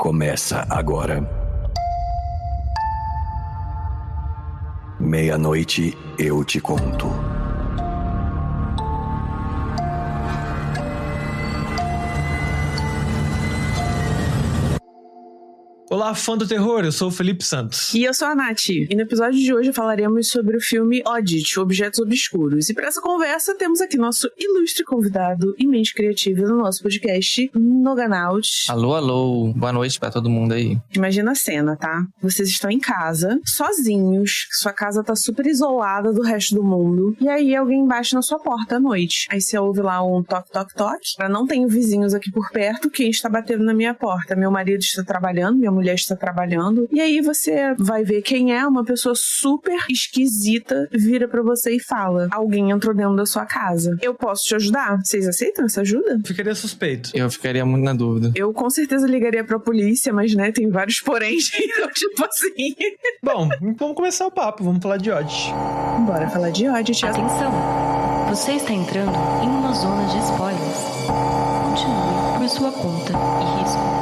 Começa agora. Meia-noite eu te conto. Olá, fã do terror, eu sou o Felipe Santos. E eu sou a Nath. E no episódio de hoje falaremos sobre o filme Oddity, Objetos Obscuros. E para essa conversa temos aqui nosso ilustre convidado e mente criativa no nosso podcast, Noganaut. Alô, alô. Boa noite pra todo mundo aí. Imagina a cena, tá? Vocês estão em casa, sozinhos, sua casa tá super isolada do resto do mundo, e aí alguém bate na sua porta à noite. Aí você ouve lá um toque, toque, toque. Eu não tenho vizinhos aqui por perto, quem está batendo na minha porta? Meu marido está trabalhando, minha mulher está trabalhando, e aí você vai ver quem é, uma pessoa super esquisita vira pra você e fala: alguém entrou dentro da sua casa. Eu posso te ajudar? Vocês aceitam essa ajuda? Ficaria suspeito. Eu ficaria muito na dúvida. Eu com certeza ligaria pra polícia, mas né, tem vários poréns, então tipo assim. Bom, vamos começar o papo, vamos falar de Oddity. Bora falar de Oddity. Atenção! Você está entrando em uma zona de spoilers. Continue por sua conta e risco.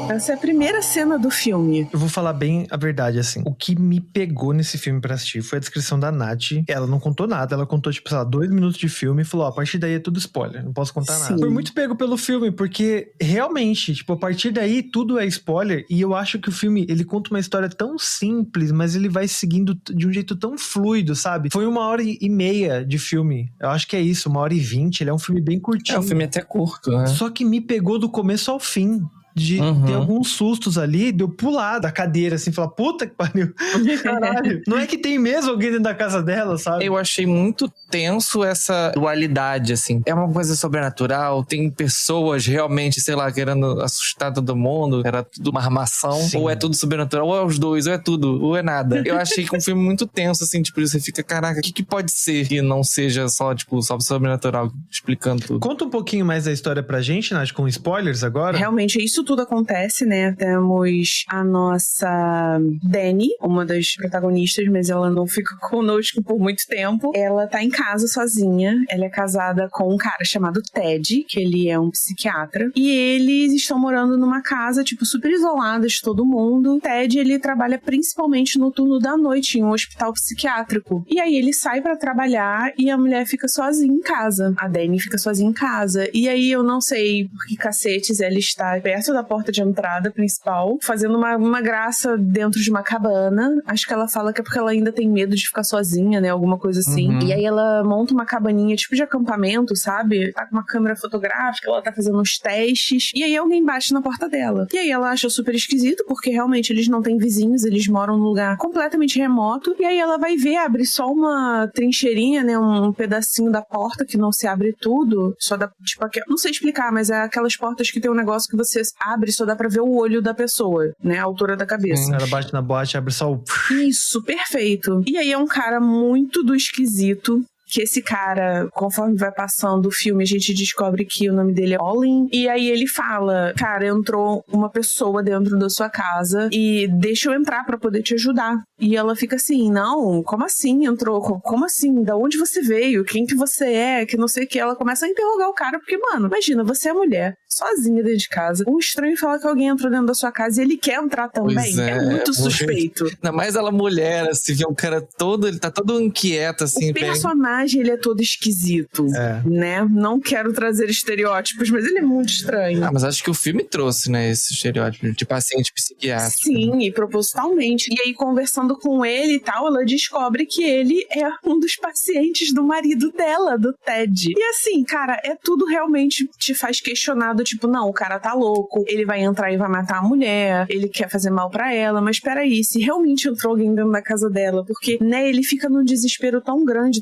Essa é a primeira cena do filme. Eu vou falar bem a verdade, assim. O que me pegou nesse filme pra assistir foi a descrição da Nath. Ela não contou nada, ela contou, tipo, sei lá, 2 minutos de filme e falou, a partir daí é tudo spoiler, não posso contar nada. Foi muito pego pelo filme, porque realmente, tipo, a partir daí tudo é spoiler, e eu acho que o filme, ele conta uma história tão simples, mas ele vai seguindo de um jeito tão fluido, sabe? Foi 1h30 de filme. Eu acho que é isso, 1h20, ele é um filme bem curtinho. É um filme até curto, né? Só que me pegou do começo ao fim. De ter alguns sustos ali, de eu pular da cadeira, assim, falar, puta que pariu, caralho. Não é que tem mesmo alguém dentro da casa dela, sabe? Eu achei muito tenso essa dualidade, assim. É uma coisa sobrenatural, tem pessoas realmente, sei lá, querendo assustar todo mundo, era tudo uma armação, Sim. Ou é tudo sobrenatural, ou é os dois, ou é tudo, ou é nada. Eu achei que um filme muito tenso, assim, tipo, você fica, caraca, o que pode ser que não seja só, tipo, só sobrenatural, explicando tudo. Conta um pouquinho mais da história pra gente, Nath, com spoilers agora. Realmente, isso tudo acontece, né? Temos a nossa Dani, uma das protagonistas, mas ela não fica conosco por muito tempo. Ela tá em casa sozinha. Ela é casada com um cara chamado Ted, que ele é um psiquiatra. E eles estão morando numa casa, tipo, super isoladas de todo mundo. Ted, ele trabalha principalmente no turno da noite, em um hospital psiquiátrico. E aí ele sai pra trabalhar e a mulher fica sozinha em casa. A Dani fica sozinha em casa. E aí eu não sei por que cacetes ela está perto da porta de entrada principal, fazendo uma graça dentro de uma cabana. Acho que ela fala que é porque ela ainda tem medo de ficar sozinha, né? Alguma coisa assim. E aí ela monta uma cabaninha tipo de acampamento, sabe? Tá com uma câmera fotográfica, ela tá fazendo uns testes. E aí alguém bate na porta dela. E aí ela acha super esquisito, porque realmente eles não têm vizinhos, eles moram num lugar completamente remoto. E aí ela vai ver, abre só uma trincheirinha, né? Um pedacinho da porta que não se abre tudo. Só dá, tipo, não sei explicar, mas é aquelas portas que tem um negócio que você abre, só dá pra ver o olho da pessoa, né? A altura da cabeça. Ela bate na boate, abre só o... Isso, perfeito. E aí é um cara muito do esquisito. Que esse cara, conforme vai passando o filme, a gente descobre que o nome dele é Olin. E aí ele fala, cara, entrou uma pessoa dentro da sua casa e deixa eu entrar pra poder te ajudar. E ela fica assim, não, como assim entrou? Como assim? Da onde você veio? Quem que você é? Que não sei o que. Ela começa a interrogar o cara, porque, mano, imagina, você é mulher, sozinha dentro de casa. Um estranho fala que alguém entrou dentro da sua casa e ele quer entrar também. Pois é muito suspeito. Ainda mais ela mulher, assim, vê um cara todo, ele tá todo inquieto, assim. O personagem, ele é todo esquisito, né? Não quero trazer estereótipos, mas ele é muito estranho. Ah, mas acho que o filme trouxe, né, esse estereótipo de paciente psiquiátrico. Sim, e propositalmente. E aí, conversando com ele e tal, ela descobre que ele é um dos pacientes do marido dela, do Ted. E assim, cara, é tudo realmente te faz questionar do tipo, não, o cara tá louco, ele vai entrar e vai matar a mulher, ele quer fazer mal pra ela, mas peraí, se realmente entrou alguém dentro da casa dela, porque, né, ele fica num desespero tão grande,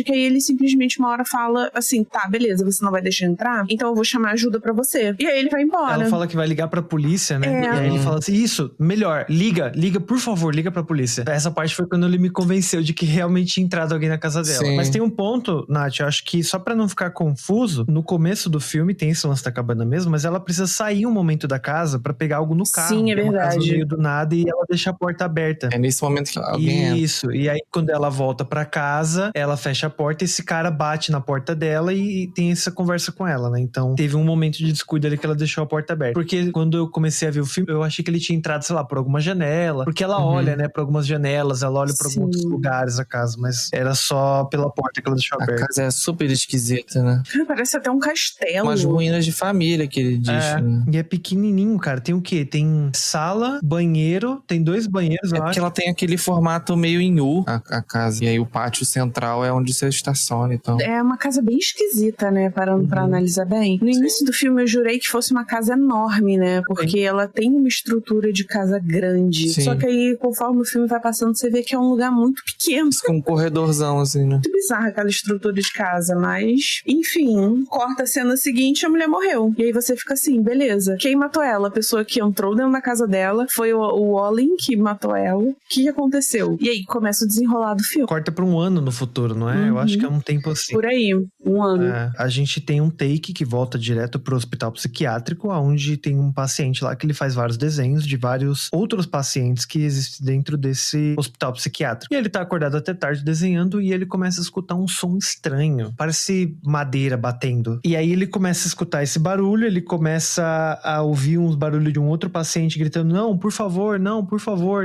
que aí ele simplesmente uma hora fala assim, tá, beleza, você não vai deixar entrar? Então eu vou chamar ajuda pra você. E aí ele vai embora. Ela fala que vai ligar pra polícia, né? E aí ele fala assim, isso, melhor, liga, por favor, liga pra polícia. polícia. Essa parte foi quando ele me convenceu de que realmente tinha entrado alguém na casa dela. Sim. Mas tem um ponto, Nath, eu acho que só pra não ficar confuso, no começo do filme tem esse lance da cabana mesmo, mas ela precisa sair um momento da casa pra pegar algo no carro. Sim, é Uma casa no verdade. meio do nada, e ela deixa a porta aberta. É nesse momento que alguém entra. Isso, e aí quando ela volta pra casa, ela fecha a porta e esse cara bate na porta dela e tem essa conversa com ela, né? Então teve um momento de descuido ali que ela deixou a porta aberta. Porque quando eu comecei a ver o filme, eu achei que ele tinha entrado, sei lá, por alguma janela. Porque ela olha, né, pra algumas janelas, ela olha pra alguns Sim. lugares da casa, mas era só pela porta que ela deixou A aberta. casa é super esquisita, né? Cara, parece até um castelo. Umas ruínas de família que ele diz. Né? E é pequenininho, cara. Tem o quê? Tem sala, banheiro, tem 2 banheiros, É eu porque acho. ela tem aquele formato meio em U, a casa. E aí o pátio central é onde você estaciona, então. É uma casa bem esquisita, né? Parando pra analisar bem. No início do filme eu jurei que fosse uma casa enorme, né? Porque ela tem uma estrutura de casa grande. Sim. Só que aí, conforme o filme vai passando, você vê que é um lugar muito pequeno. Com um corredorzão, assim, né? Muito bizarra aquela estrutura de casa, mas enfim, corta a cena seguinte, a mulher morreu. E aí você fica assim, beleza. Quem matou ela? A pessoa que entrou dentro da casa dela, foi o Olin que matou ela. O que aconteceu? E aí começa o desenrolar do filme. Corta pra um ano no futuro, não é? Eu acho que é um tempo assim. Por aí, um ano. É, a gente tem um take que volta direto pro hospital psiquiátrico, onde tem um paciente lá que ele faz vários desenhos de vários outros pacientes que existem dentro desse hospital psiquiátrico. E ele tá acordado até tarde desenhando e ele começa a escutar um som estranho. Parece madeira batendo. E aí ele começa a escutar esse barulho, ele começa a ouvir uns barulhos de um outro paciente gritando, não, por favor,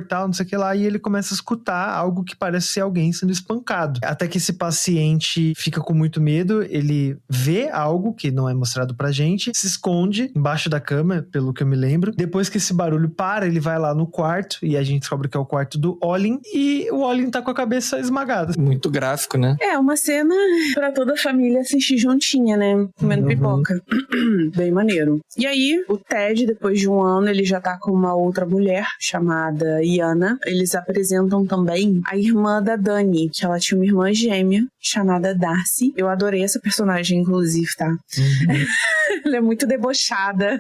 tal, não sei o que lá. E ele começa a escutar algo que parece ser alguém sendo espancado. Até que esse paciente fica com muito medo, ele vê algo que não é mostrado pra gente, se esconde embaixo da cama, pelo que eu me lembro. Depois que esse barulho para, ele vai lá no quarto e a gente descobre que é o quarto do Olin e o Olin tá com a cabeça esmagada. Muito gráfico, né? É, uma cena pra toda a família assistir juntinha, né? Comendo pipoca. Bem maneiro. E aí, o Ted, depois de um ano, ele já tá com uma outra mulher chamada Iana. Eles apresentam também a irmã da Dani, que ela tinha uma irmã gêmea chamada Darcy. Eu adorei essa personagem, inclusive, tá? Ela é muito debochada.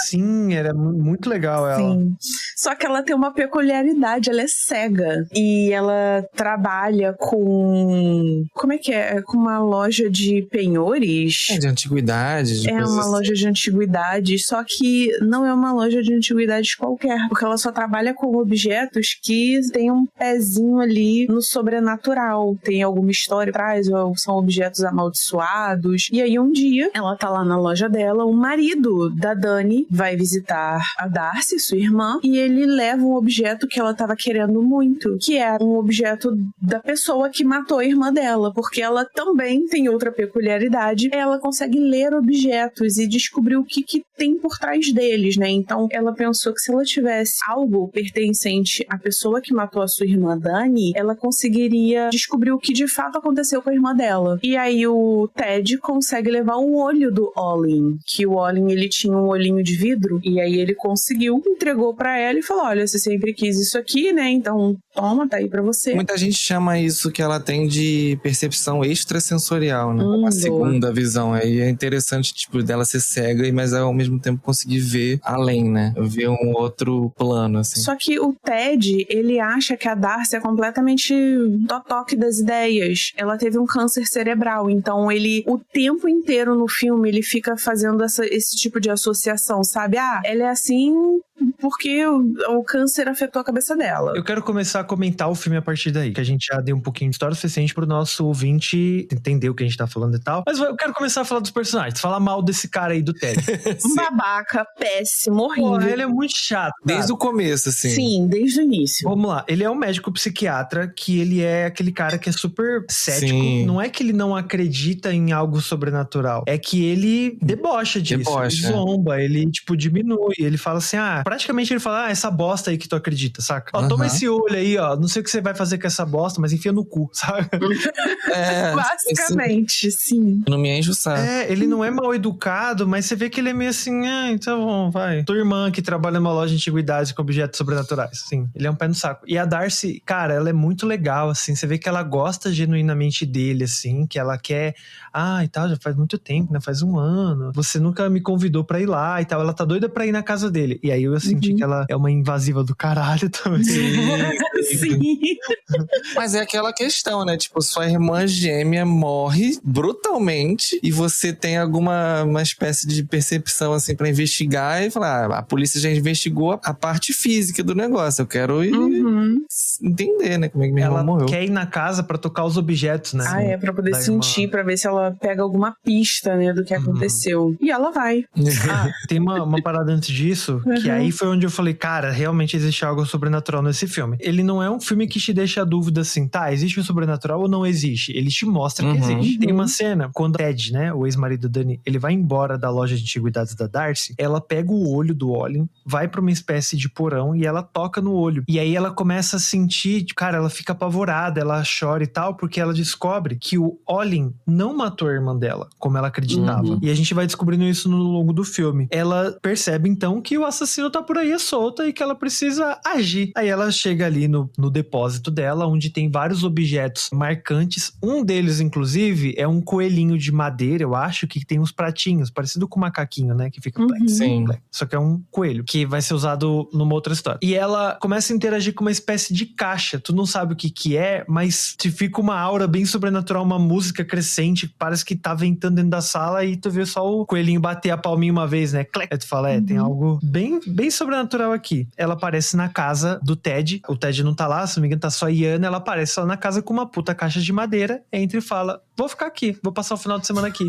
Sim, era muito legal ela. Sim. Só que ela tem uma peculiaridade, ela é cega. E ela trabalha com... Como é que é? Com uma loja de penhores. É de antiguidade. De É coisas uma assim. loja de antiguidades, só que não é uma loja de antiguidades qualquer, porque ela só trabalha com objetos que tem um pezinho ali no sobrenatural, tem alguma história atrás, ou são objetos amaldiçoados. E aí um dia, ela tá lá na loja dela, o marido da Dani vai visitar a Darcy, sua irmã, e ele leva um objeto que ela tava querendo muito, que era um objeto da pessoa que matou a irmã dela, porque ela também tem outra peculiaridade, ela consegue ler objetos e descobrir o que tem por trás deles, né? Então, ela pensou que se ela tivesse algo pertencente à pessoa que matou a sua irmã Dani, ela conseguiria descobrir o que de fato aconteceu com a irmã dela. E aí o Ted consegue levar um olho do Olin, que o Olin, ele tinha um olhinho de vidro, e aí ele conseguiu, entregou pra ela e falou, olha, você sempre quis isso aqui, né? Então, toma, tá aí pra você. Muita gente chama isso que ela tem de percepção extrasensorial, né? Uma segunda visão. Aí é interessante, tipo, dela ser cega, mas ao mesmo tempo conseguir ver além, né? Ver um outro plano, assim. Só que o Ted, ele acha que a Darcy é completamente toque das ideias. Ela teve um câncer cerebral, então ele, o tempo inteiro no filme, ele fica fazendo esse tipo de associação, sabe? Ah, ela é assim porque o câncer afetou a cabeça dela. Eu quero começar a comentar o filme a partir daí, que a gente já deu um pouquinho de história suficiente pro nosso ouvinte entender o que a gente tá falando e tal. Mas eu quero começar a falar dos personagens, falar mal desse cara aí do Ted. Um babaca, péssimo, horrível. Porra, ele é muito chato. Desde o começo, assim. Sim, desde o início. Vamos lá, ele é um médico psiquiatra que ele é aquele cara que é super cético. Sim. Não é que ele não acredita em algo sobrenatural, é que ele debocha disso, Debocha, ele zomba, ele tipo diminui, ele fala assim, praticamente ele fala, essa bosta aí que tu acredita, saca? Ó, toma esse olho aí, ó, não sei o que você vai fazer com essa bosta, mas enfia no cu, sabe? Basicamente, sim. Não me enche o saco. Ele não é mal educado, mas você vê que ele é meio assim, então bom, vai. Tua irmã que trabalha numa loja de antiguidades com objetos sobrenaturais, sim. Ele é um pé no saco. E a Darcy, cara, ela é muito legal, assim, você vê que ela gosta genuinamente dele, assim, que ela quer, e tal, já faz muito tempo, né, faz um ano, você nunca me convidou pra ir lá e tal, ela tá doida pra ir na casa dele. E aí eu, assim, sentir que ela é uma invasiva do caralho também. Sim. Mas é aquela questão, né? Tipo, sua irmã gêmea morre brutalmente e você tem alguma uma espécie de percepção, assim, pra investigar e falar, a polícia já investigou a parte física do negócio. Eu quero ir entender, né? Como é que minha irmã morreu. Ela quer ir na casa pra tocar os objetos, né? Pra poder Da sentir, irmã. pra ver se ela pega alguma pista, né, do que aconteceu. E ela vai. Tem uma parada antes disso, que aí foi onde eu falei, cara, realmente existe algo sobrenatural nesse filme. Ele não é um filme que te deixa a dúvida assim, tá, existe o sobrenatural ou não existe? Ele te mostra que existe. Tem uma cena, quando Ted, né, o ex-marido da Dani, ele vai embora da loja de antiguidades da Darcy, ela pega o olho do Olin, vai pra uma espécie de porão e ela toca no olho. E aí ela começa a sentir, cara, ela fica apavorada, ela chora e tal, porque ela descobre que o Olin não matou a irmã dela, como ela acreditava. E a gente vai descobrindo isso no longo do filme. Ela percebe, então, que o assassino tá por aí solta e que ela precisa agir. Aí ela chega ali no depósito dela, onde tem vários objetos marcantes. Um deles, inclusive, é um coelhinho de madeira, eu acho, que tem uns pratinhos, parecido com um macaquinho, né? Que fica Sim. Só que é um coelho, que vai ser usado numa outra história. E ela começa a interagir com uma espécie de caixa. Tu não sabe o que é, mas te fica uma aura bem sobrenatural, uma música crescente, parece que tá ventando dentro da sala e tu vê só o coelhinho bater a palminha uma vez, né? Aí tu fala, tem algo bem, bem sobrenatural aqui. Ela aparece na casa do Ted. O Ted não tá lá, se não me engano, tá só a Iana. Ela aparece lá na casa com uma puta caixa de madeira, entra e fala, vou ficar aqui, vou passar o final de semana aqui.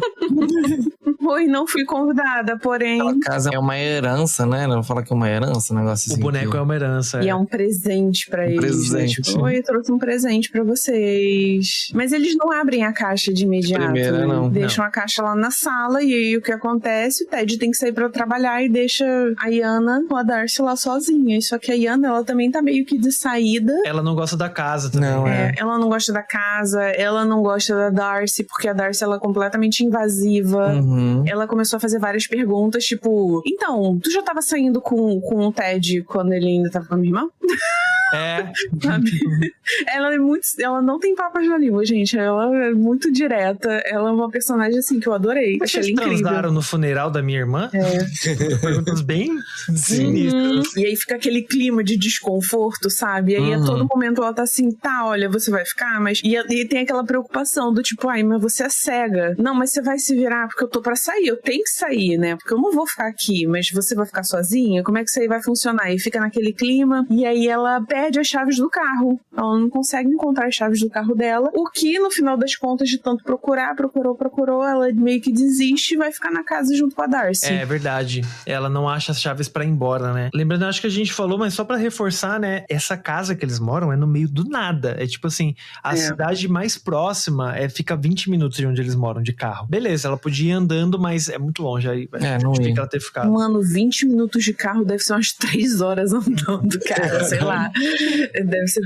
Oi, não fui convidada, porém... Aquela casa é uma herança, né? Não fala que é uma herança, um negócio assim. O boneco é uma herança. E é um presente pra eles. Presente. Né? Tipo, oi, eu trouxe um presente pra vocês. Mas eles não abrem a caixa de imediato. Primeira, não. Deixam a caixa lá na sala e aí o que acontece? O Ted tem que sair pra trabalhar e deixa a Iana com a Darcy lá sozinha. Só que a Iana, ela também tá meio que de saída. Ela não gosta da casa também. Não, Ela não gosta da casa, ela não gosta da Darcy, porque a Darcy, ela é completamente invasiva. Ela começou a fazer várias perguntas, tipo, então, tu já tava saindo com o Ted quando ele ainda tava com a minha irmã? Sabe? Ela não tem papas na língua, gente. Ela é muito direta. Ela é uma personagem, assim, que eu adorei. Achei ela incrível. Transaram no funeral da minha irmã? Perguntas bem sinistras. E aí fica aquele clima de desconforto, sabe? E aí a todo momento ela tá assim, tá, olha, você vai ficar, mas... E tem aquela preocupação do tipo, ai, mas você é cega. Não, mas você vai se virar porque eu tô pra sair. Eu tenho que sair, né? Porque eu não vou ficar aqui, mas você vai ficar sozinha? Como é que isso aí vai funcionar? E fica naquele clima. E aí ela perde as chaves do carro. Ela não consegue encontrar as chaves do carro dela. O que, no final das contas, de tanto procurou, ela meio que desiste e vai ficar na casa junto com a Darcy. É verdade. Ela não acha as chaves pra ir embora, né? Lembrando, acho que a gente falou, mas só pra reforçar, né? Essa casa que eles moram é no meio do nada. É tipo assim, a cidade mais próxima fica 20 minutos de onde eles moram de carro. Beleza, ela podia ir andando, mas é muito longe. Aí não que ela ter ficado. Mano, 20 minutos de carro deve ser umas 3 horas andando, cara. Sei lá. Deve ser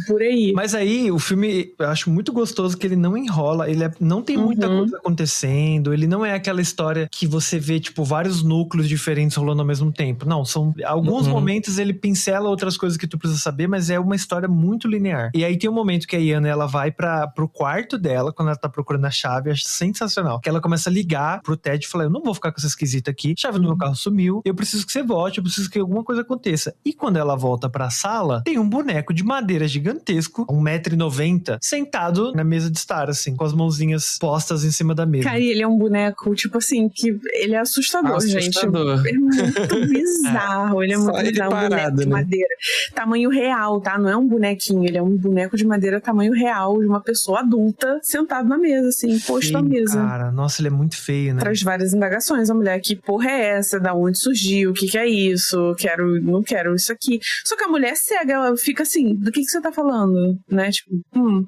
por aí. Mas aí, o filme, eu acho muito gostoso que ele não enrola, não tem muita coisa acontecendo, ele não é aquela história que você vê, tipo, vários núcleos diferentes rolando ao mesmo tempo. Não, são alguns momentos ele pincela outras coisas que tu precisa saber, mas é uma história muito linear. E aí tem um momento que a Iana, ela vai pro quarto dela, quando ela tá procurando a chave, acho sensacional, que ela começa a ligar pro Ted e fala, eu não vou ficar com essa esquisita aqui, a chave do meu carro sumiu, eu preciso que você volte, eu preciso que alguma coisa aconteça. E quando ela volta pra sala, tem um boneco de madeira gigantesco, 1,90 m, sentado na mesa de estar, assim, com as mãozinhas postas em cima da mesa. Cara, e ele é um boneco, tipo assim, que ele é assustador, gente. É muito bizarro. Ele é muito bizarro, um boneco de madeira. Tamanho real, tá? Não é um bonequinho, ele é um boneco de madeira tamanho real, de uma pessoa adulta, sentado na mesa, assim, posto à mesa. Cara, nossa, ele é muito feio, né? Traz várias indagações. A mulher, que porra é essa? Da onde surgiu? O que é isso? Não quero isso aqui. Só que a mulher cega, ela fica assim, do que você tá falando? Né? Tipo,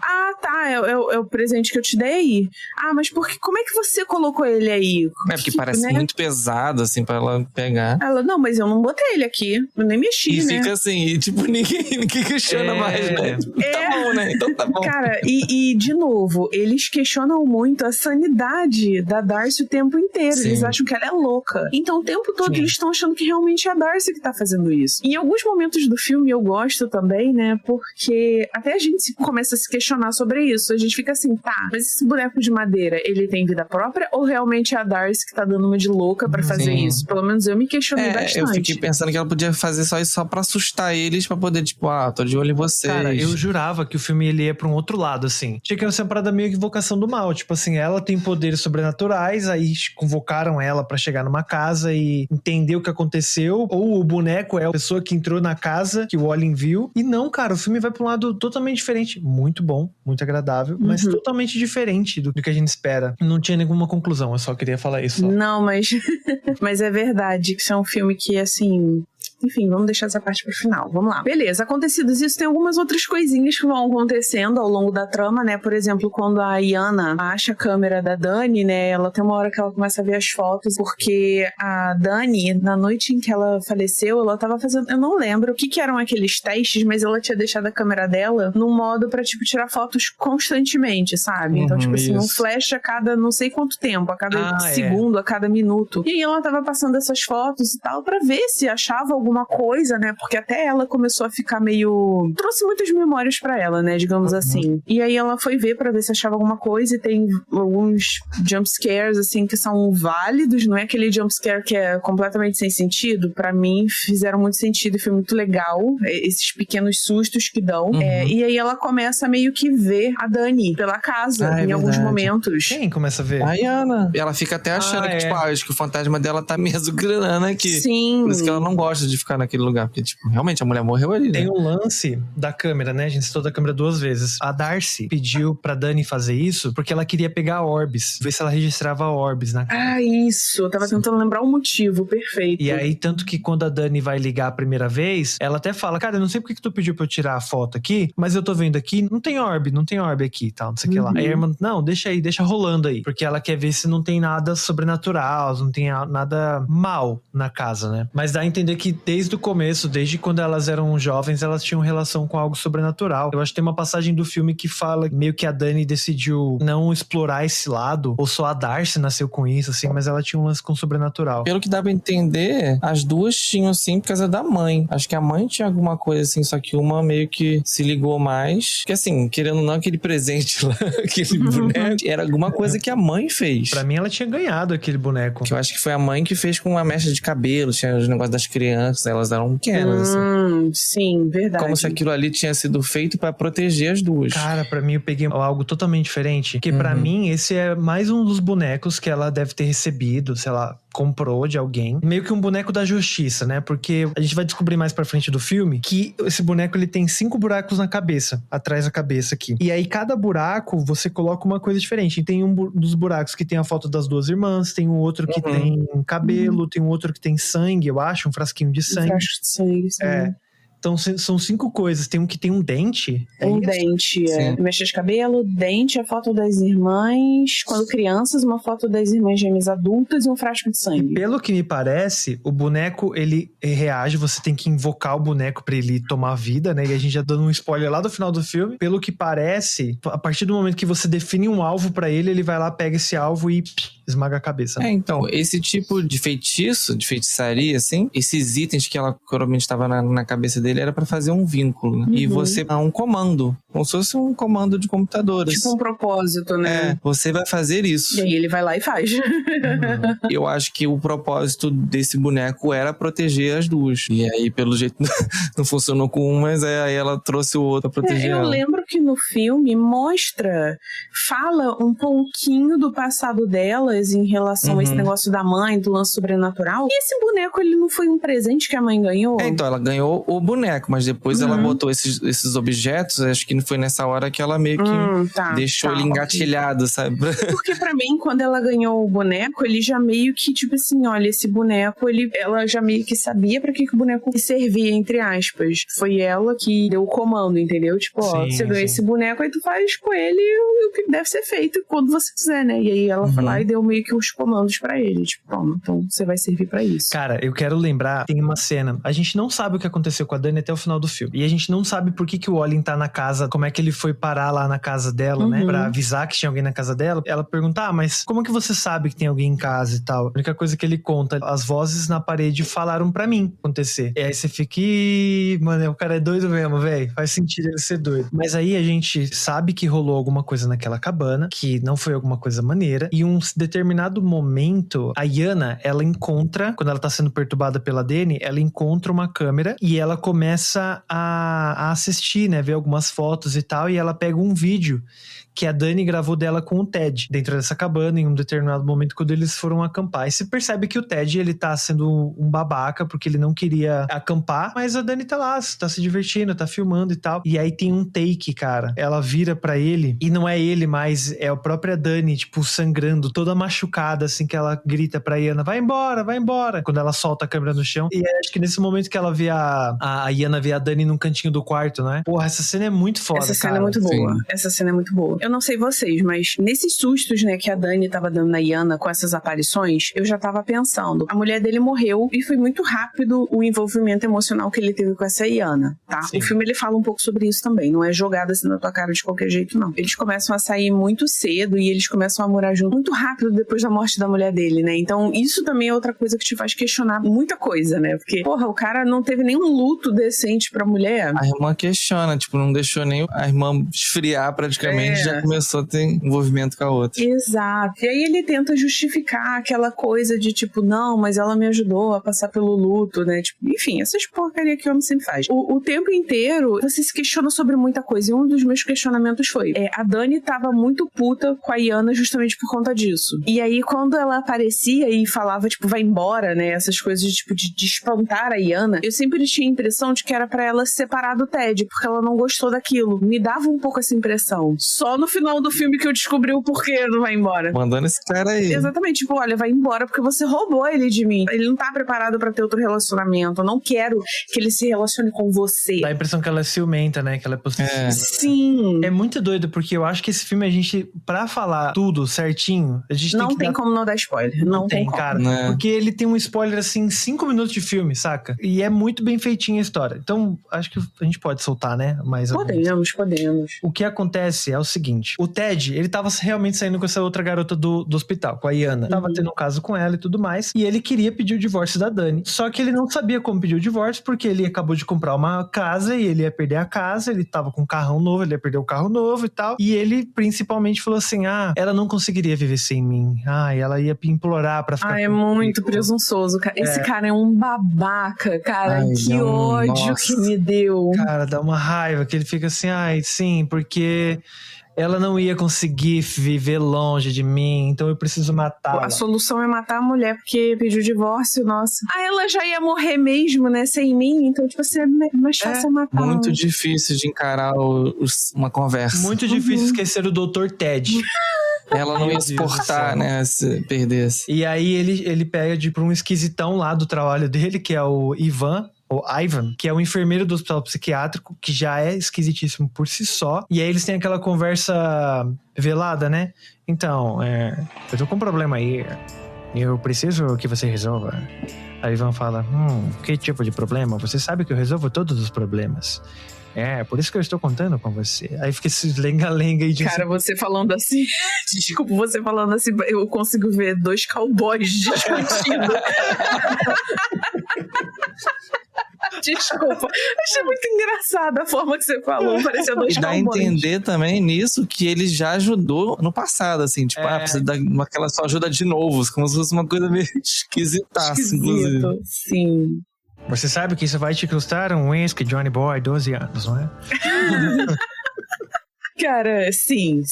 ah, tá, é o presente que eu te dei. Ah, mas como é que você colocou ele aí? Porque parece muito pesado, assim, pra ela pegar. Ela, não, mas eu não botei ele aqui. Eu nem mexi, e né? Fica assim, e tipo, ninguém questiona mais, né? Tá bom, né? Então tá bom. Cara, e de novo, eles questionam muito a sanidade da Darcy o tempo inteiro. Sim. Eles acham que ela é louca. Então o tempo todo eles estão achando que realmente é a Darcy que tá fazendo isso. Em alguns momentos do filme eu gosto visto também, né? Porque até a gente começa a se questionar sobre isso. A gente fica assim, tá, mas esse boneco de madeira, ele tem vida própria ou realmente é a Darcy que tá dando uma de louca pra fazer isso? Pelo menos eu me questionei bastante. Eu fiquei pensando que ela podia fazer só isso só pra assustar eles, pra poder, tipo, tô de olho em vocês. Cara, eu jurava que o filme ele ia pra um outro lado, assim. Tinha que ser uma parada meio que invocação do mal. Tipo assim, ela tem poderes sobrenaturais, aí convocaram ela pra chegar numa casa e entender o que aconteceu. Ou o boneco é a pessoa que entrou na casa, que o Olin viu. E não, cara, o filme vai pra um lado totalmente diferente. Muito bom, muito agradável, mas totalmente diferente do que a gente espera. Não tinha nenhuma conclusão, eu só queria falar isso. Só. Não, mas é verdade que isso é um filme que, assim... Enfim, vamos deixar essa parte pro final. Vamos lá. Beleza, acontecidos isso, tem algumas outras coisinhas que vão acontecendo ao longo da trama, né? Por exemplo, quando a Iana acha a câmera da Dani, né? Ela tem uma hora que ela começa a ver as fotos, porque a Dani, na noite em que ela faleceu, ela tava fazendo... Eu não lembro o que eram aqueles testes, mas ela tinha deixado a câmera dela num modo pra, tipo, tirar fotos constantemente, sabe? Então, tipo assim, um flash a cada não sei quanto tempo, a cada segundo, a cada minuto. E aí ela tava passando essas fotos e tal pra ver se achava alguma coisa, né? Porque até ela começou a ficar meio... Trouxe muitas memórias pra ela, né? Digamos assim. E aí ela foi ver pra ver se achava alguma coisa e tem alguns jumpscares, assim, que são válidos. Não é aquele jumpscare que é completamente sem sentido. Pra mim, fizeram muito sentido e foi muito legal. Esses pequenos sustos que dão. E aí ela começa a meio que ver a Dani pela casa, em alguns momentos. Quem começa a ver? A Iana. Ela fica até achando que, tipo, acho que o fantasma dela tá me azucrinando aqui. Sim. Por isso que ela não gosta de ficar naquele lugar, porque, tipo, realmente a mulher morreu ali, né? Tem um lance da câmera, né? A gente citou da câmera 2 vezes. A Darcy pediu pra Dani fazer isso porque ela queria pegar orbs, ver se ela registrava orbs na câmera. Isso. Eu tava tentando lembrar o motivo, perfeito. E aí, tanto que quando a Dani vai ligar a primeira vez, ela até fala, cara, eu não sei porque que tu pediu pra eu tirar a foto aqui, mas eu tô vendo aqui, não tem orb aqui e tal, não sei o que lá. Aí a irmã, não, deixa aí, deixa rolando aí, porque ela quer ver se não tem nada sobrenatural, não tem nada mal na casa, né? Mas dá a entender que desde o começo, desde quando elas eram jovens, elas tinham relação com algo sobrenatural. Eu acho que tem uma passagem do filme que fala meio que a Dani decidiu não explorar esse lado, ou só a Darcy nasceu com isso, assim, mas ela tinha um lance com o sobrenatural. Pelo que dá pra entender, as duas tinham, assim, por causa da mãe. Acho que a mãe tinha alguma coisa, assim, só que uma meio que se ligou mais. Porque, assim, querendo ou não, aquele presente lá, aquele boneco, era alguma coisa que a mãe fez. Pra mim, ela tinha ganhado aquele boneco. Que eu acho que foi a mãe que fez com a mecha de cabelo, tinha os negócios das crianças, elas eram pequenas, assim. Sim, verdade. Como se aquilo ali tinha sido feito pra proteger as duas. Cara, pra mim eu peguei algo totalmente diferente. Porque pra mim esse é mais um dos bonecos que ela deve ter recebido, sei lá, comprou de alguém. Meio que um boneco da justiça, né? Porque a gente vai descobrir mais pra frente do filme que esse boneco ele tem 5 buracos na cabeça, atrás da cabeça aqui. E aí cada buraco você coloca uma coisa diferente. E tem um dos buracos que tem a foto das duas irmãs, tem um outro que tem cabelo, tem um outro que tem sangue, eu acho, um frasquinho de sangue. Um frasco de sangue, sim. Então são 5 coisas. Tem um que tem um dente. Dente, mecha de cabelo, dente, a foto das irmãs, quando crianças, uma foto das irmãs gêmeas adultas e um frasco de sangue. E pelo que me parece, o boneco, ele reage, você tem que invocar o boneco pra ele tomar vida, né? E a gente já dando um spoiler lá do final do filme. Pelo que parece, a partir do momento que você define um alvo pra ele, ele vai lá, pega esse alvo e esmaga a cabeça. Né? Então, esse tipo de feitiço, de feitiçaria, assim, esses itens que ela provavelmente estava na cabeça dele era pra fazer um vínculo, né? E você dá um comando, como se fosse um comando de computador. Tipo um propósito, né? Você vai fazer isso. E aí ele vai lá e faz. Eu acho que o propósito desse boneco era proteger as duas. E aí, pelo jeito, não funcionou com um, mas aí ela trouxe o outro pra proteger ela. Eu lembro que no filme fala um pouquinho do passado delas em relação a esse negócio da mãe, do lance sobrenatural. E esse boneco, ele não foi um presente que a mãe ganhou? Então, ela ganhou o boneco, mas depois ela botou esses objetos, acho que foi nessa hora que ela meio que deixou ele engatilhado, sabe? Porque pra mim, quando ela ganhou o boneco, ele já meio que, tipo assim, olha, esse boneco, ela já meio que sabia pra que o boneco servia, entre aspas. Foi ela que deu o comando, entendeu? Tipo, você ganha esse boneco, aí tu faz com ele o que deve ser feito quando você quiser, né? E aí ela foi lá e deu deu meio que os comandos pra ele. Tipo, toma, então você vai servir pra isso. Cara, eu quero lembrar, tem uma cena, a gente não sabe o que aconteceu com a Dani até o final do filme. E a gente não sabe por que o Olin tá na casa, como é que ele foi parar lá na casa dela, né? Pra avisar que tinha alguém na casa dela. Ela pergunta, mas como que você sabe que tem alguém em casa e tal? A única coisa que ele conta, as vozes na parede falaram pra mim acontecer. E aí você fica, mano, o cara é doido mesmo, velho. Faz sentido ele ser doido. Mas aí a gente sabe que rolou alguma coisa naquela cabana, que não foi alguma coisa maneira. E um determinado momento, a Yana, ela encontra, quando ela tá sendo perturbada pela Dani, ela encontra uma câmera e ela começa a assistir, né? Ver algumas fotos e tal. E ela pega um vídeo que a Dani gravou dela com o Ted, dentro dessa cabana, em um determinado momento, quando eles foram acampar. E se percebe que o Ted, ele tá sendo um babaca, porque ele não queria acampar, mas a Dani tá lá, tá se divertindo, tá filmando e tal. E aí tem um take, cara. Ela vira pra ele, e não é ele mais, é a própria Dani, tipo, sangrando, toda machucada, assim, que ela grita pra Yana, vai embora, vai embora, quando ela solta a câmera no chão. E acho que nesse momento que ela vê a Yana vê a Dani num cantinho do quarto, né? Porra, essa cena é muito foda, Essa cena cara. é muito boa. Sim. Essa cena é muito boa. Eu não sei vocês, mas nesses sustos, né, que a Dani tava dando na Yana com essas aparições, eu já tava pensando, a mulher dele morreu e foi muito rápido o envolvimento emocional que ele teve com essa Yana, tá? Sim. O filme, ele fala um pouco sobre isso também, não é jogado assim na tua cara de qualquer jeito, não. Eles começam a sair muito cedo e eles começam a morar junto muito rápido depois da morte da mulher dele, né? Então, isso também é outra coisa que te faz questionar muita coisa, né? Porque, porra, o cara não teve nenhum luto decente pra mulher. A irmã questiona, tipo, não deixou nem a irmã esfriar praticamente, já começou a ter envolvimento com a outra. Exato. E aí ele tenta justificar aquela coisa de tipo, não, mas ela me ajudou a passar pelo luto, né? Tipo, enfim, essas porcaria que o homem sempre faz. O tempo inteiro, você se questiona sobre muita coisa. E um dos meus questionamentos foi, a Dani tava muito puta com a Yana justamente por conta disso. E aí, quando ela aparecia e falava, tipo, vai embora, né? Essas coisas, tipo, de espantar a Yana, eu sempre tinha a impressão de que era pra ela se separar do Ted, porque ela não gostou daquilo. Me dava um pouco essa impressão. Só no final do filme que eu descobri o porquê não vai embora. Mandando esse cara aí. Exatamente, tipo, olha, vai embora porque você roubou ele de mim. Ele não tá preparado pra ter outro relacionamento. Eu não quero que ele se relacione com você. Dá a impressão que ela é ciumenta, né? Que ela é possessiva. Sim. É muito doido, porque eu acho que esse filme, a gente, pra falar tudo certinho, a gente não tem que tem dar... como não dar spoiler. Não tem como. cara. Né? Porque ele tem um spoiler, assim, 5 minutos de filme, saca? E é muito bem feitinha a história. Então, acho que a gente pode soltar, né? Mais Podemos. O que acontece é o seguinte. O Ted, ele tava realmente saindo com essa outra garota do hospital, com a Yana. Tava tendo um caso com ela e tudo mais. E ele queria pedir o divórcio da Dani. Só que ele não sabia como pedir o divórcio, porque ele acabou de comprar uma casa e ele ia perder a casa. Ele tava com um carrão novo, ele ia perder o carro novo e tal. E ele principalmente falou assim, ela não conseguiria viver sem mim. E ela ia implorar pra ficar é muito presunçoso. Esse cara é um babaca, cara. Que ódio que me deu. Cara, dá uma raiva, que ele fica assim, sim, porque ela não ia conseguir viver longe de mim, então eu preciso matá-la. A solução é matar a mulher, porque pediu divórcio, nossa. Ela já ia morrer mesmo, né, sem mim, então, tipo assim, é mais fácil matar. Muito difícil de encarar uma conversa. Muito difícil esquecer o Dr. Ted. Ela não ia suportar, né, se perdesse. E aí ele pede pra um esquisitão lá do trabalho dele, que é o Ivan, que é o enfermeiro do hospital psiquiátrico, que já é esquisitíssimo por si só. E aí eles têm aquela conversa velada, né? Então, eu tô com um problema aí. Eu preciso que você resolva. Aí Ivan fala, que tipo de problema? Você sabe que eu resolvo todos os problemas. Por isso que eu estou contando com você. Aí fica esse lenga-lenga aí de... Cara, você falando assim... Desculpa, você falando assim, eu consigo ver 2 cowboys discutindo. Desculpa. Achei muito engraçada a forma que você falou. Parecia 2 cowboys. E dá a entender também nisso que ele já ajudou no passado, assim. Tipo, precisa daquela sua ajuda de novo. Como se fosse uma coisa meio esquisitaça, inclusive. Sim. Você sabe que isso vai te custar um whisky Johnny Boy 12 anos, não é? Cara, sim.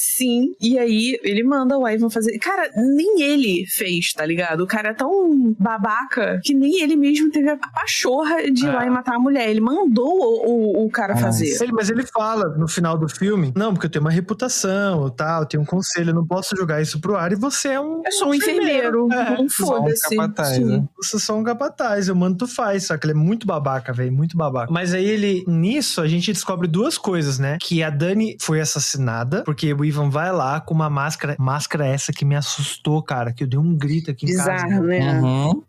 E aí, ele manda o Ivan fazer... Cara, nem ele fez, tá ligado? O cara é tão babaca que nem ele mesmo teve a pachorra de ir lá e matar a mulher. Ele mandou o cara fazer. Mas ele fala no final do filme, não, porque eu tenho uma reputação, tal, eu tenho um conselho, eu não posso jogar isso pro ar e você é um... É só um enfermeiro. Não foda-se. Né? Você é só um capataz, eu mando, tu faz. Só que ele é muito babaca, velho, muito babaca. Mas aí nisso, a gente descobre 2 coisas, né? Que a Dani foi assassinada assassinada, porque o Ivan vai lá com uma máscara essa que me assustou, cara, que eu dei um grito aqui em casa. Bizarro, né?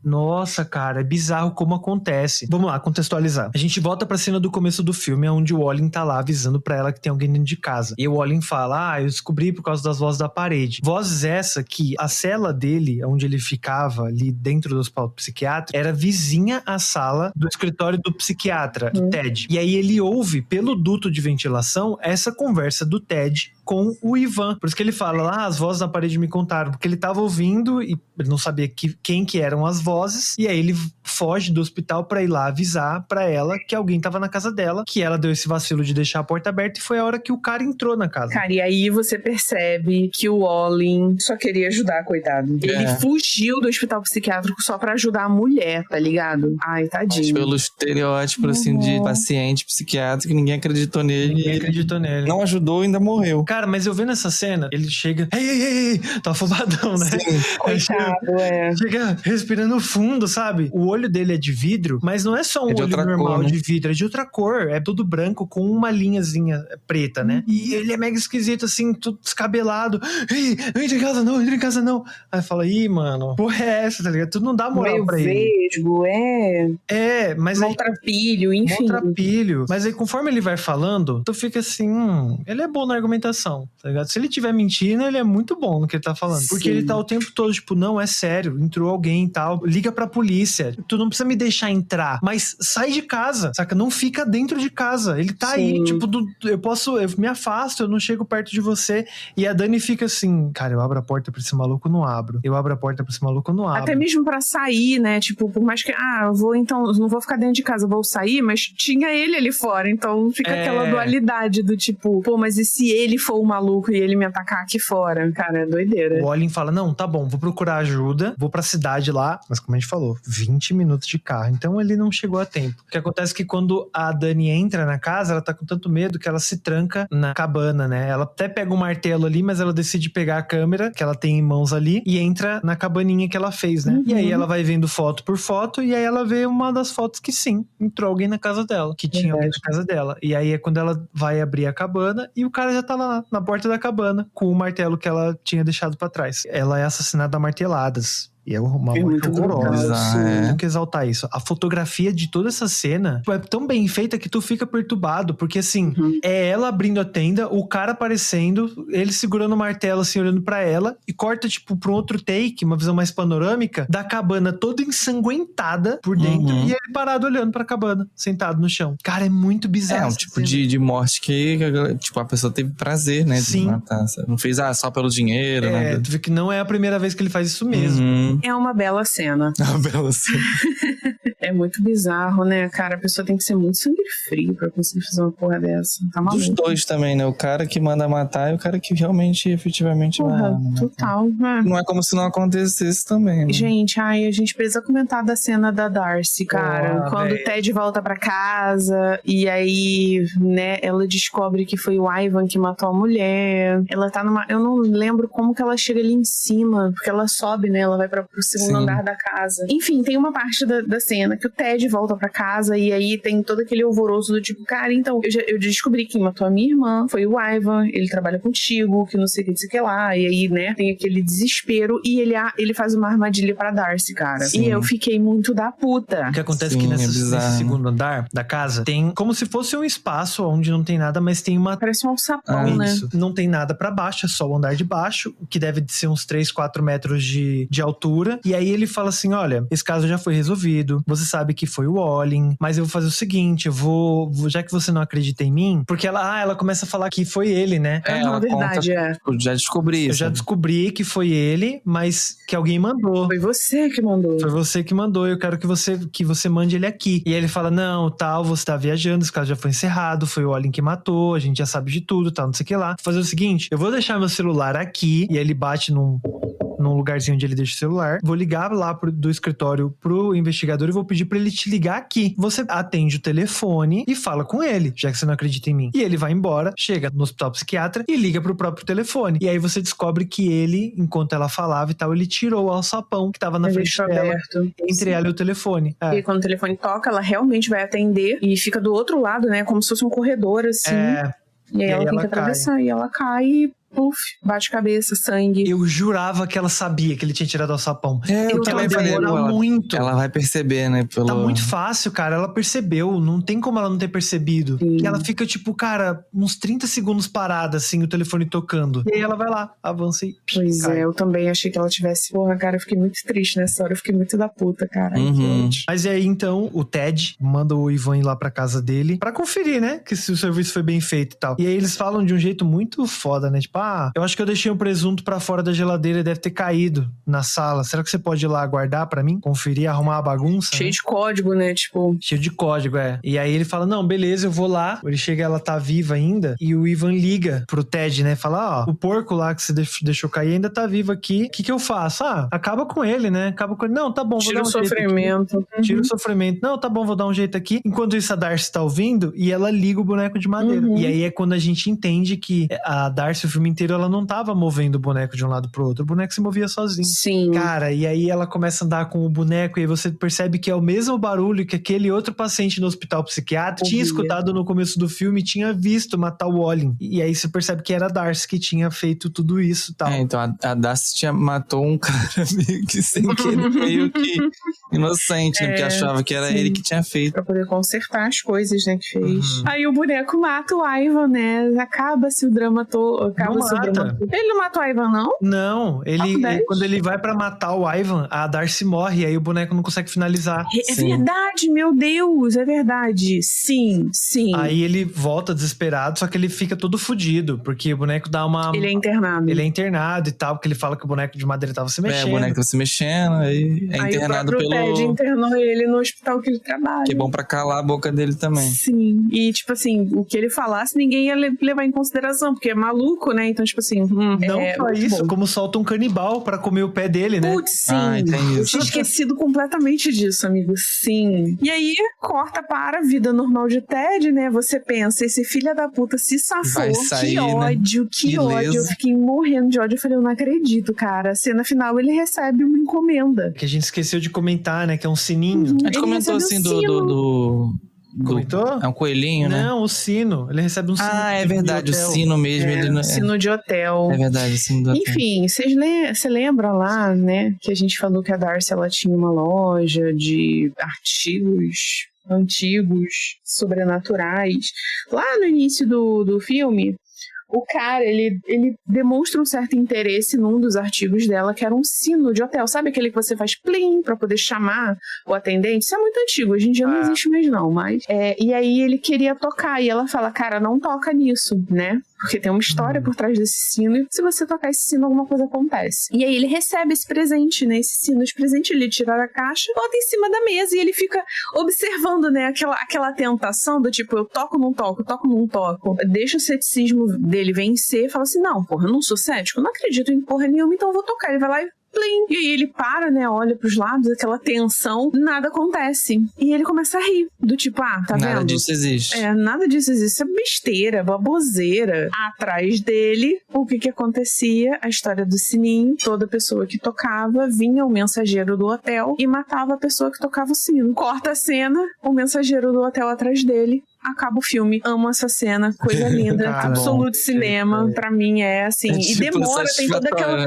Nossa, cara, é bizarro como acontece. Vamos lá, contextualizar. A gente volta pra cena do começo do filme, onde o Wallin tá lá avisando pra ela que tem alguém dentro de casa. E o Wallin fala, eu descobri por causa das vozes da parede. Vozes essa que a cela dele, onde ele ficava ali dentro do hospital psiquiátrico, era vizinha à sala do escritório do psiquiatra, do Ted. E aí ele ouve, pelo duto de ventilação, essa conversa do Ted com o Ivan. Por isso que ele fala lá, as vozes na parede me contaram, porque ele tava ouvindo e ele não sabia quem que eram as vozes, e aí ele foge do hospital pra ir lá avisar pra ela que alguém tava na casa dela, que ela deu esse vacilo de deixar a porta aberta e foi a hora que o cara entrou na casa. Cara, e aí você percebe que o Wallin só queria ajudar, coitado. Ele fugiu do hospital psiquiátrico só pra ajudar a mulher, tá ligado? Ai, tadinho. Mas pelo estereótipo, assim, de paciente psiquiátrico, ninguém acreditou nele. Ninguém acreditou nele. Não ajudou e ainda morreu. Cara, mas eu vendo essa cena, ele chega... Ei, tá afobadão, né? Sim. Coitado, Chega respirando fundo, sabe? O olho dele é de vidro, mas não é só um olho normal cor, né? de vidro, é de outra cor. É todo branco com uma linhazinha preta, né? E ele é mega esquisito, assim, todo descabelado. Ei, não entra em casa não. Aí fala, mano, porra é essa, tá ligado? Tu não dá moral meio pra ele. vesgo, Mas aí... maltrapilho, enfim. Maltrapilho. Mas aí, conforme ele vai falando, tu fica assim, ele é bom na argumentação, tá ligado? Se ele tiver mentindo, ele é muito bom no que ele tá falando. Porque ele tá o tempo todo, tipo, não, é sério, entrou alguém e tal, liga pra polícia. Tu não precisa me deixar entrar, mas sai de casa, saca? Não fica dentro de casa. Ele tá aí, tipo, eu me afasto, eu não chego perto de você. E a Dani fica assim, cara, eu abro a porta pra esse maluco, eu não abro. Eu abro a porta pra esse maluco, eu não abro. Até mesmo pra sair, né? Tipo, por mais que, eu vou então, não vou ficar dentro de casa, eu vou sair, mas tinha ele ali fora, então fica aquela dualidade do tipo, pô, mas e se ele for o maluco e ele me atacar aqui fora? Cara, é doideira. O Wallin fala, não, tá bom, vou procurar ajuda, vou pra cidade lá, mas como a gente falou, 20 minutos de carro, então ele não chegou a tempo. O que acontece é que quando a Dani entra na casa, ela tá com tanto medo que ela se tranca na cabana, né? Ela até pega um martelo ali, mas ela decide pegar a câmera que ela tem em mãos ali e entra na cabaninha que ela fez, né? E aí ela vai vendo foto por foto e aí ela vê uma das fotos que sim, entrou alguém na casa dela, que tinha alguém na casa dela. E aí é quando ela vai abrir a cabana e o cara já tá lá na porta da cabana com o martelo que ela tinha deixado pra trás. Ela é assassinada a marteladas. E é uma morte horrorosa. Tem que exaltar isso. A fotografia de toda essa cena é tão bem feita que tu fica perturbado. Porque assim, é ela abrindo a tenda, o cara aparecendo, ele segurando o martelo assim, olhando pra ela. E corta tipo pra um outro take, uma visão mais panorâmica, da cabana toda ensanguentada por dentro. E ele parado olhando pra cabana, sentado no chão. Cara, é muito bizarro. É um tipo de morte que tipo, a pessoa teve prazer, né? Sim. De matar. Não fez só pelo dinheiro, né? Tu vê que não é a primeira vez que ele faz isso mesmo. É uma bela cena. Uma bela cena. É muito bizarro, né, cara? A pessoa tem que ser muito sangue frio pra conseguir fazer uma porra dessa. Tá maluco. Dos dois também, né? O cara que manda matar e o cara que realmente, efetivamente porra, vai. total. Não é como se não acontecesse também, né? Gente, a gente precisa comentar da cena da Darcy, cara. Quando o Ted volta pra casa e aí, né, ela descobre que foi o Ivan que matou a mulher. Ela tá numa... Eu não lembro como que ela chega ali em cima, porque ela sobe, né? Ela vai pro segundo andar da casa. Enfim, tem uma parte da cena que o Ted volta pra casa e aí tem todo aquele alvoroço do tipo, cara, então, eu descobri que matou a minha irmã, foi o Ivan, ele trabalha contigo, que não sei o que lá, e aí, né, tem aquele desespero e ele faz uma armadilha pra Darcy, cara. Sim. E eu fiquei muito da puta. O que acontece é que nesse segundo andar da casa, tem como se fosse um espaço onde não tem nada, mas tem uma... Parece um alçapão, né? Isso. Não tem nada pra baixo, é só o andar de baixo, que deve ser uns 3, 4 metros de altura. E aí ele fala assim, olha, esse caso já foi resolvido, você sabe que foi o Wallin, mas eu vou fazer o seguinte, eu vou já que você não acredita em mim, porque ela começa a falar que foi ele, né? Ela verdade, conta, eu já descobri isso. Eu já descobri que foi ele, mas que alguém mandou. Foi você que mandou. Foi você que mandou, eu quero que você mande ele aqui. E aí ele fala, não, tal, você tá viajando, esse caso já foi encerrado, foi o Wallin que matou, a gente já sabe de tudo, tal, não sei o que lá. Vou fazer o seguinte, eu vou deixar meu celular aqui, e aí ele bate num lugarzinho onde ele deixa o celular, vou ligar lá do escritório pro investigador e vou pedir pra ele te ligar aqui. Você atende o telefone e fala com ele, já que você não acredita em mim. E ele vai embora, chega no hospital psiquiatra e liga pro próprio telefone. E aí você descobre que ele, enquanto ela falava e tal, ele tirou o alçapão que tava na frente dela, entre ela e o telefone. E quando o telefone toca, ela realmente vai atender e fica do outro lado, né, como se fosse um corredor, assim. E aí ela tem que atravessar, e ela cai e puf, bate cabeça, sangue. Eu jurava que ela sabia que ele tinha tirado o alçapão. Eu Ela também demora muito. Ela vai perceber, né? Tá muito fácil, cara. Ela percebeu. Não tem como ela não ter percebido. Sim. E ela fica, tipo, cara, uns 30 segundos parada, assim, o telefone tocando. E aí ela vai lá, avança e Pois cai. eu também achei que ela tivesse... Porra, cara, eu fiquei muito triste nessa hora. Eu fiquei muito da puta, cara. Mas e aí, então, o Ted manda o Ivan ir lá pra casa dele pra conferir, né? Que se o serviço foi bem feito e tal. E aí eles falam de um jeito muito foda, né? Tipo, eu acho que eu deixei um presunto pra fora da geladeira e deve ter caído na sala. Será que você pode ir lá guardar pra mim? Conferir, arrumar a bagunça? Cheio né? de código, né? Tipo... Cheio de código, E aí ele fala, não, beleza, eu vou lá. Ele chega, ela tá viva ainda. E o Ivan liga pro Ted, né? Fala, o porco lá que você deixou cair ainda tá vivo aqui. O que eu faço? Acaba com ele, né? Acaba com ele. Não, tá bom, vou dar um jeito aqui. Tira o sofrimento. Tira o sofrimento. Não, tá bom, vou dar um jeito aqui. Enquanto isso, a Darcy tá ouvindo e ela liga o boneco de madeira. E aí é quando a gente entende que a Darcy, o filme inteiro, ela não tava movendo o boneco de um lado pro outro. O boneco se movia sozinho. Sim. Cara, e aí ela começa a andar com o boneco e aí você percebe que é o mesmo barulho que aquele outro paciente no hospital psiquiátrico tinha escutado no começo do filme e tinha visto matar o Wallin. E aí você percebe que era a Darcy que tinha feito tudo isso e tal. Então a Darcy matou um cara meio que sem querer, meio que inocente, né? Porque achava que era ele que tinha feito. Pra poder consertar as coisas, né, que fez. Aí o boneco mata o Ivan, né? Acaba-se o drama todo. Ele não mata o Ivan, não? Não, quando ele vai pra matar o Ivan, a Darcy morre, aí o boneco não consegue finalizar. É verdade, meu Deus, é verdade. Sim. Aí ele volta desesperado, só que ele fica todo fudido, porque o boneco dá uma... Ele é internado. Ele é internado e tal, porque ele fala que o boneco de madeira tava se mexendo. O boneco tava se mexendo, aí é internado pelo... Aí o Ted internou ele no hospital que ele trabalha. Que é bom pra calar a boca dele também. Sim, e tipo assim, o que ele falasse ninguém ia levar em consideração, porque é maluco, né? Então tipo assim... Não só isso, como solta um canibal pra comer o pé dele, né? Putz, sim. Eu tinha esquecido completamente disso, amigo. Sim. E aí, corta para a vida normal de Ted, né? Você pensa, esse filho da puta se safou. Vai sair, que ódio, né? que ódio. Eu fiquei morrendo de ódio. Eu falei, eu não acredito, cara. A cena final, ele recebe uma encomenda. Que a gente esqueceu de comentar, né? Que é um sininho. A gente comentou assim do Comentou? É um coelhinho, né? Não, o sino. Ele recebe um sino. É verdade, o sino mesmo. Ele não... Sino de hotel. É verdade, o sino do hotel. Enfim, você lembra lá, né? Que a gente falou que a Darcy, ela tinha uma loja de artigos antigos, sobrenaturais. Lá no início do filme... O cara, ele demonstra um certo interesse num dos artigos dela, que era um sino de hotel. Sabe aquele que você faz plim pra poder chamar o atendente? Isso é muito antigo, hoje em dia não existe mais não, mas... e aí ele queria tocar, e ela fala, cara, não toca nisso, né? Porque tem uma história por trás desse sino, e se você tocar esse sino, alguma coisa acontece. E aí ele recebe esse presente, né? Esse sino de presente, ele tira da caixa, bota em cima da mesa, e ele fica observando, né? Aquela tentação do tipo, eu toco, não toco, toco, não toco. Deixa o ceticismo dele vencer, fala assim, não, porra, eu não sou cético, eu não acredito em porra nenhuma, então eu vou tocar. Ele vai lá e plim. E aí ele para, né, olha pros lados, aquela tensão, nada acontece. E ele começa a rir, do tipo, tá vendo? Nada disso existe. Nada disso existe, isso é besteira, baboseira. Atrás dele, o que acontecia? A história do sininho, toda pessoa que tocava, vinha o mensageiro do hotel e matava a pessoa que tocava o sino. Corta a cena, o mensageiro do hotel atrás dele, acaba o filme. Amo essa cena, coisa linda, absoluto cinema, pra mim é assim, e demora, tem toda aquela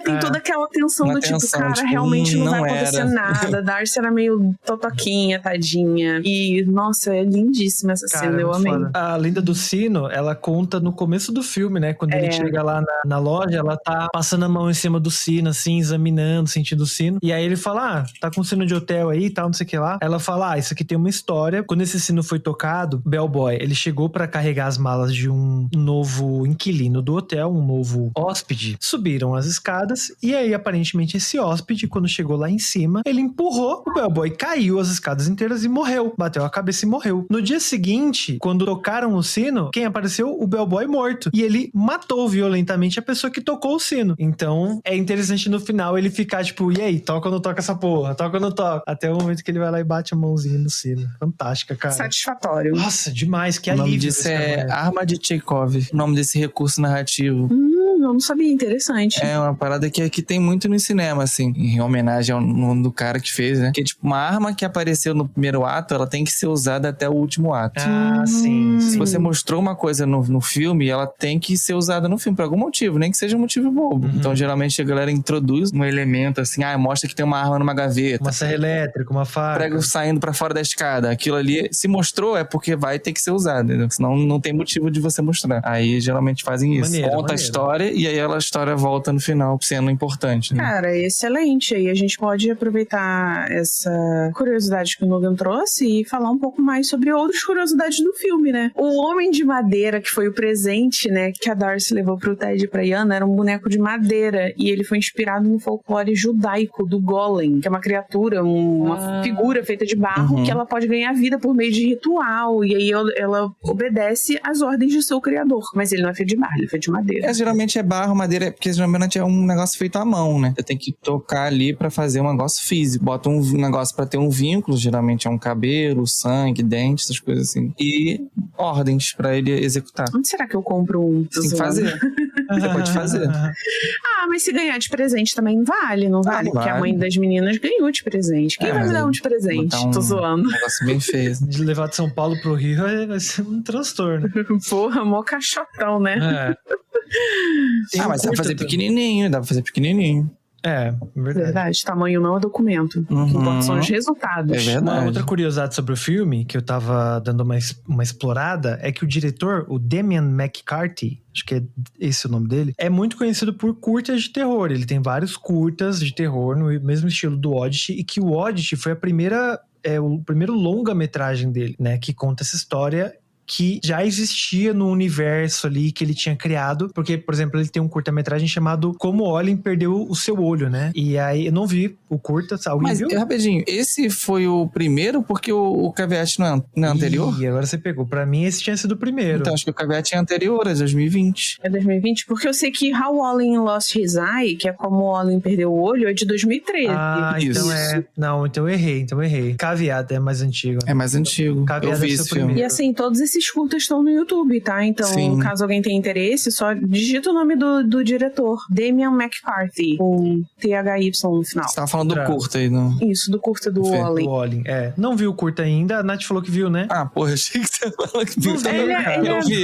tem toda aquela tensão do tipo, cara, realmente não vai acontecer nada. Darcy era meio totoquinha, tadinha, e nossa, é lindíssima essa cena, eu amei. Foda. A lenda do sino, ela conta no começo do filme, né, quando ele chega lá na loja, ela tá passando a mão em cima do sino, assim, examinando, sentindo o sino, e aí ele fala, tá com sino de hotel aí e tal, não sei o que lá. Ela fala, isso aqui tem uma história, quando esse sino foi tocado, Bellboy, ele chegou pra carregar as malas de um novo inquilino do hotel, um novo hóspede. Subiram as escadas e aí, aparentemente, esse hóspede, quando chegou lá em cima, ele empurrou o Bellboy, caiu as escadas inteiras e morreu. Bateu a cabeça e morreu. No dia seguinte, quando tocaram o sino, quem apareceu? O Bellboy morto. E ele matou violentamente a pessoa que tocou o sino. Então, é interessante no final ele ficar tipo, e aí, toca ou não toca essa porra? Toca ou não toca? Até o momento que ele vai lá e bate a mãozinha no sino. Fantástica, cara. Satisfatório. Nossa, demais, que alívio. O nome alívio. disso é Arma de Chekhov, o nome desse recurso narrativo. Eu não sabia, interessante. É uma parada que tem muito no cinema, assim, em homenagem ao nome do cara que fez, né? Que é tipo, uma arma que apareceu no primeiro ato, ela tem que ser usada até o último ato. Ah, sim. Se você mostrou uma coisa no filme, ela tem que ser usada no filme, por algum motivo, nem que seja um motivo bobo. Então, geralmente, a galera introduz um elemento assim, mostra que tem uma arma numa gaveta. Uma serra elétrica, uma faca. Prego saindo pra fora da escada. Aquilo ali, se mostrou, é porque vai ter que ser usado, entendeu? Senão não tem motivo de você mostrar. Aí, geralmente, fazem isso. Conta a história e aí a história volta no final, sendo importante. Né? Cara, excelente. Aí a gente pode aproveitar essa curiosidade que o Logan trouxe e falar um pouco mais sobre outras curiosidades do filme, né? O Homem de Madeira, que foi o presente, né, que a Darcy levou pro Ted e pra Yana, era um boneco de madeira e ele foi inspirado no folclore judaico do Golem, que é uma criatura, uma figura feita de barro que ela pode ganhar vida por meio de ritual e aí ela obedece às ordens de seu criador. Mas ele não é feito de barro, ele é feito de madeira. Geralmente é barro, madeira, porque geralmente é um negócio feito à mão, né? Você tem que tocar ali pra fazer um negócio físico. Bota um negócio pra ter um vínculo, geralmente é um cabelo, sangue, dente, essas coisas assim. E ordens pra ele executar. Onde será que eu compro um? Tem que fazer. Você pode fazer. Mas se ganhar de presente também vale, não vale? Porque a mãe das meninas ganhou de presente. Quem vai me dar um de presente? Tô zoando. Um negócio bem feio. De levar de São Paulo pro Rio vai ser um transtorno. Porra, mó caixotão, né? Mas dá pra fazer pequenininho. É, verdade. Verdade, tamanho não é documento. O que importa são os resultados. É verdade. Uma outra curiosidade sobre o filme, que eu tava dando uma explorada, é que o diretor, o Damian McCarthy, acho que é esse o nome dele, é muito conhecido por curtas de terror. Ele tem vários curtas de terror no mesmo estilo do Oddity, e que o Oddity foi o primeiro longa-metragem dele, né, que conta essa história que já existia no universo ali que ele tinha criado, porque, por exemplo, ele tem um curta-metragem chamado Como Olin Perdeu o Seu Olho, né? E aí, eu não vi o curta, alguém viu? Mas, rapidinho, esse foi o primeiro porque o Caveat não é anterior? E agora você pegou. Pra mim, esse tinha sido o primeiro. Então, acho que o Caveat é anterior, é 2020. É 2020? Porque eu sei que How Olin Lost His Eye, que é Como Olin Perdeu o Olho, é de 2013. Isso. Então Não, então eu errei. Caveat é mais antigo. É mais antigo. Caveat eu vi esse filme. E assim, todos esses curtas estão no YouTube, tá? Então, caso alguém tenha interesse, só digita o nome do diretor, Damian McCarthy, com THY no final. Você tava falando do curta aí, não? Isso, do curta do Olin. Não vi o curta ainda, a Nath falou que viu, né? Porra, achei que você falou que viu. Ele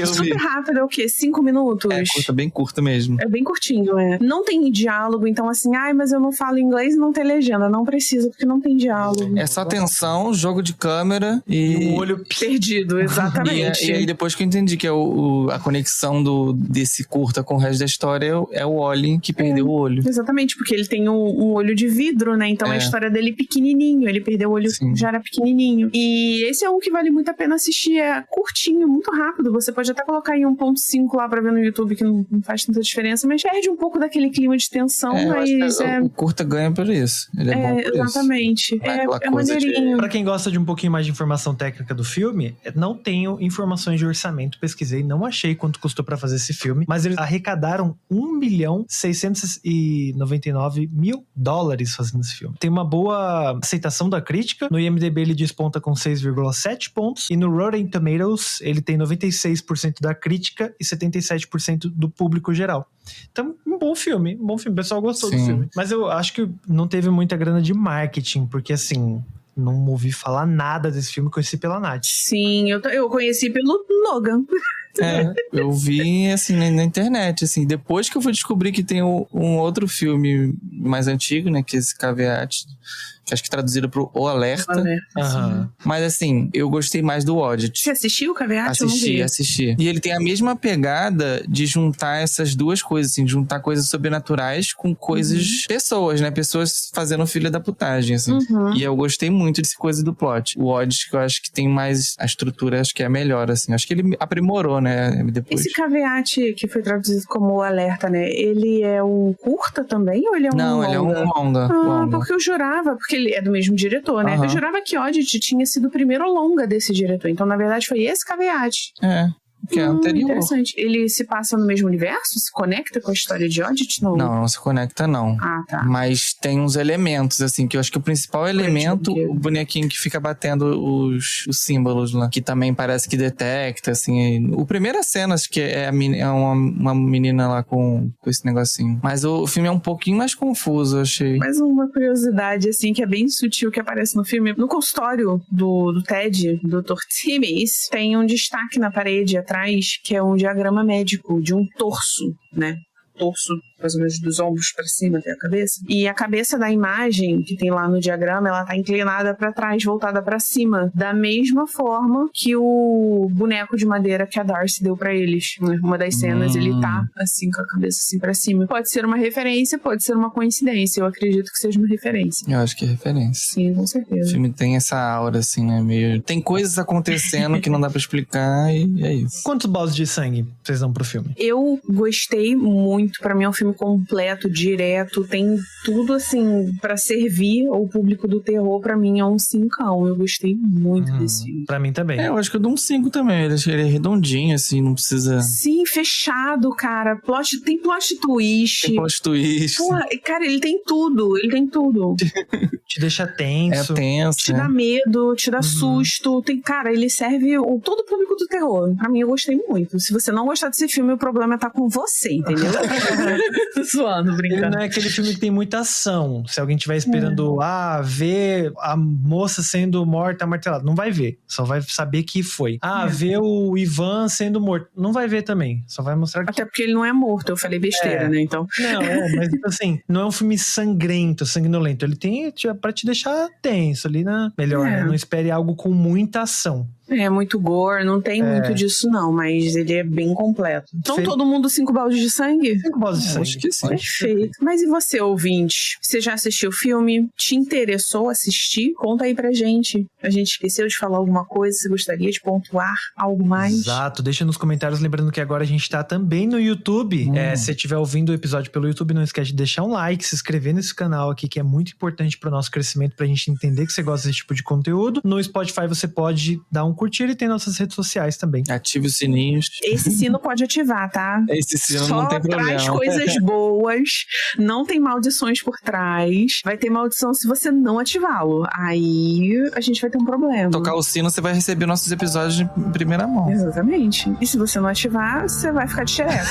é super rápido, é o quê? 5 minutos? É, curta, bem curta mesmo. É bem curtinho, Não tem diálogo, então assim, mas eu não falo inglês e não tem legenda. Não precisa, porque não tem diálogo. É só tensão, jogo de câmera e um olho perdido, exatamente. E aí depois que eu entendi que a conexão desse curta com o resto da história é o Olin que perdeu o olho. Exatamente, porque ele tem um olho de vidro, né? Então a história dele é pequenininho, ele perdeu o olho, já era pequenininho. E esse é um que vale muito a pena assistir, é curtinho, muito rápido. Você pode até colocar em 1.5 lá pra ver no YouTube, que não faz tanta diferença, mas perde um pouco daquele clima de tensão, mas o curta ganha por isso. Ele é bom por exatamente. isso. É maneirinho. Pra quem gosta de um pouquinho mais de informação técnica do filme, não tenho informações de orçamento, pesquisei, não achei quanto custou pra fazer esse filme, mas eles arrecadaram $1.699.000 fazendo esse filme. Tem uma boa aceitação da crítica, no IMDb ele desponta com 6,7 pontos, e no Rotten Tomatoes ele tem 96% da crítica e 77% do público geral. Então, um bom filme, o pessoal gostou do filme. Mas eu acho que não teve muita grana de marketing, porque assim, não ouvi falar nada desse filme, conheci pela Nath. Sim, eu conheci pelo Logan. Eu vi, assim, na internet, assim, depois que eu fui descobrir que tem um outro filme mais antigo, né, que é esse Caveat, que acho que traduzido pro O Alerta. Mas, assim, eu gostei mais do Oddity. Você assistiu o Caveat? Assisti. E ele tem a mesma pegada de juntar essas duas coisas, assim, de juntar coisas sobrenaturais com coisas, pessoas, né, pessoas fazendo filha da putagem, assim. E eu gostei muito dessa coisa do plot. O Oddity, que eu acho que tem mais, a estrutura acho que é a melhor, assim, acho que ele aprimorou, né, depois. Esse Caveat, que foi traduzido como O Alerta, né, ele é um curta também, ou ele é um longa? Não, ele é um longa. Porque eu jurava, porque ele é do mesmo diretor, né? Eu jurava que Oddity tinha sido o primeiro longa desse diretor. Então, na verdade, foi esse Caveat. que é anterior. Interessante. Ele se passa no mesmo universo? Se conecta com a história de Oddity? Não se conecta, não. Ah, tá. Mas tem uns elementos, assim, que eu acho que o principal elemento, o bonequinho que fica batendo os símbolos lá, que também parece que detecta, assim. O primeira cena, acho que é uma menina lá com esse negocinho. Mas o filme é um pouquinho mais confuso, eu achei. Mais uma curiosidade, assim, que é bem sutil, que aparece no filme. No consultório do Ted, do Dr. Timmis, tem um destaque na parede atrás, que é um diagrama médico de um torso, né? Torso, mais ou menos dos ombros pra cima até a cabeça. E a cabeça da imagem que tem lá no diagrama, ela tá inclinada pra trás, voltada pra cima. Da mesma forma que o boneco de madeira que a Darcy deu pra eles. Uma das cenas, ele tá assim, com a cabeça assim pra cima. Pode ser uma referência, pode ser uma coincidência. Eu acredito que seja uma referência. Eu acho que é referência. Sim, com certeza. O filme tem essa aura, assim, né? Meio... Tem coisas acontecendo que não dá pra explicar e é isso. Quantos baldes de sangue vocês dão pro filme? Eu gostei muito. Pra mim é um filme completo, direto, tem tudo assim pra servir ao público do terror. Pra mim é um 5. Eu gostei muito desse filme. Pra mim também. Eu acho que eu dou um 5 também. Ele é redondinho, assim, não precisa... Sim, fechado, cara. Tem plot twist. Tem plot twist. Porra, cara, ele tem tudo. Ele tem tudo. Te deixa tenso. É tenso. Te dá medo, te dá susto. Cara, ele serve todo o público do terror. Pra mim, eu gostei muito. Se você não gostar desse filme, o problema tá com você, entendeu? Zoando, brincando. Ele não é aquele filme que tem muita ação. Se alguém estiver esperando, ver a moça sendo morta, martelada, não vai ver. Só vai saber que foi. Ver o Ivan sendo morto. Não vai ver também. Só vai mostrar que... Até porque ele não é morto. Eu falei besteira, né? Então... Não, mas assim, não é um filme sangrento, sanguinolento. Ele tem pra te deixar tenso ali, né? Melhor, né? Não espere algo com muita ação. É muito gore, não tem muito disso não, mas ele é bem completo. Então todo mundo 5 baldes de sangue? 5 baldes de sangue. Acho que sim. Perfeito. Mas e você, ouvinte? Você já assistiu o filme? Te interessou assistir? Conta aí pra gente. A gente esqueceu de falar alguma coisa? Você gostaria de pontuar algo mais? Exato. Deixa nos comentários, lembrando que agora a gente tá também no YouTube. Se você estiver ouvindo o episódio pelo YouTube, não esquece de deixar um like, se inscrever nesse canal aqui, que é muito importante pro nosso crescimento, pra gente entender que você gosta desse tipo de conteúdo. No Spotify você pode dar um curtir e tem nossas redes sociais também. Ative os sininhos. Esse sino pode ativar, tá? Esse sino só não tem problema. traz coisas boas, não tem maldições por trás. Vai ter maldição se você não ativá-lo. Aí a gente vai ter um problema. Tocar o sino, você vai receber nossos episódios em primeira mão. Exatamente. E se você não ativar, você vai ficar de xereca.